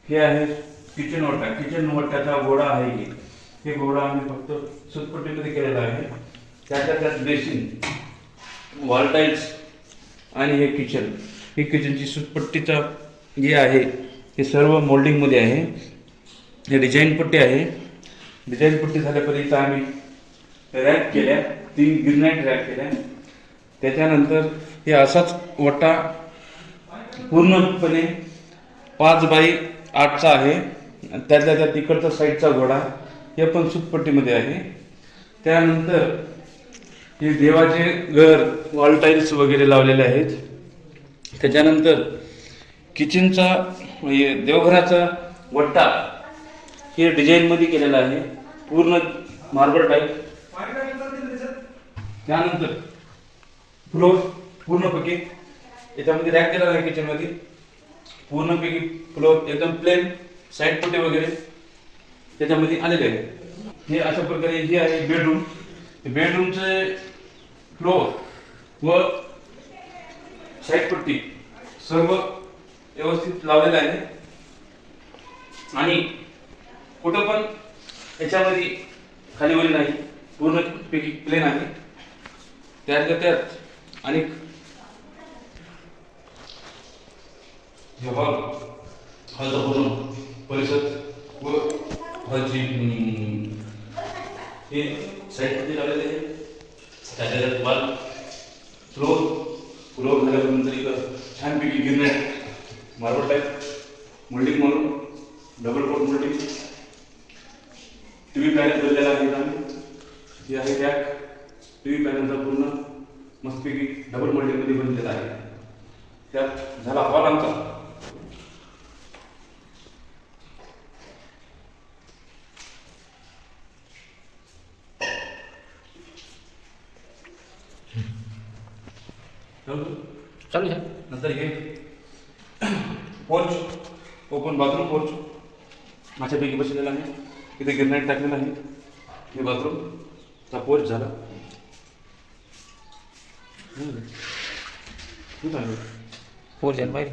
हे आहे किचन ओटा. किचन ओट्याचा गोडा आहे हे गोडा आम्ही फक्त सुतपट्टीमध्ये केलेला आहे. त्यात बेसिन, वॉल टाईल्स आणि हे किचन. ही किचनची सुतपट्टीचा जे आहे हे सर्व मोल्डिंगमध्ये आहे. हे डिझाईन पट्टी आहे. डिझाईन पट्टी झाल्यापर्यंत आम्ही रॅक केल्या, 3 गिरनाईट रॅक केल्या. त्याच्यानंतर हे असाच वटा पूर्णपणे 5x8चा आहे. त्यातल्या त्या तिकडचा साईडचा घोडा हे पण सुतपट्टीमध्ये आहे. त्यानंतर हे देवाचे घर, वॉल टाईल्स वगैरे लावलेले आहेत. त्याच्यानंतर किचनचा देवघराचा वट्टा हे डिझाईनमध्ये केलेला आहे, पूर्ण मार्बल टाईप. त्यानंतर फ्लोर पूर्णपैकी याच्यामध्ये रॅक केलेला आहे. किचनमध्ये पूर्णपैकी फ्लोर एकदम प्लेन, साईड पट्टी वगैरे त्याच्यामध्ये आलेले आहे. हे अशा प्रकारे हे आहे बेडरूम. बेडरूमचे फ्लोर व साईड पट्टी सर्व व्यवस्थित लावलेलं आहे आणि कुठं पण याच्यामध्ये खालीवरी नाही, पूर्णपैकी प्लेन आहे. त्यात आणि हॉलचा पूर्ण परिसर व हॉलची हे साईडमध्ये लावलेले आहे. त्याच्यात वॉल फ्लोर झाल्यानंतर इथं छानपैकी गिरनाईट मार्बल टाईप मोल्डिंग मारून double coat moulding. T V panel बनलेला आहे आम्ही. हे आहे रॅक. टी व्ही पॅनलचा पूर्ण मस्तपैकी डबल मोल्डिंगमध्ये बनलेला आहे. त्यात झाला हॉल आमचा. चालू आहे. नंतर हे पोर्च, ओपन बाथरूम पोर्च माझ्यापैकी बसलेला आहे. इथे गिरनाईट टाकलेला आहे. हे बाथरूमचा पोर्च झाला. पोर्च आहे बाहेर.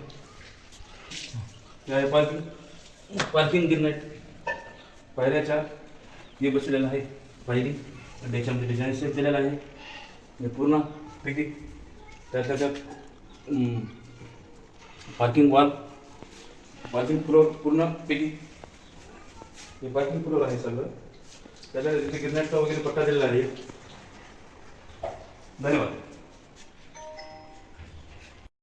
हे पार्किंग गिरनाईट. पायऱ्याच्या हे बसलेला आहे पायरी. त्याच्यामध्ये डिझाईन सेट केलेला आहे. हे पूर्ण पैकी त्यात पार्किंग वॉल, पार्किंग फ्लोर पूर्णपैकी हे पार्किंग फ्लोर आहे सगळं. त्याच्या इथे गिरनाईटचा वगैरे पट्टा दिलेला आहे. धन्यवाद.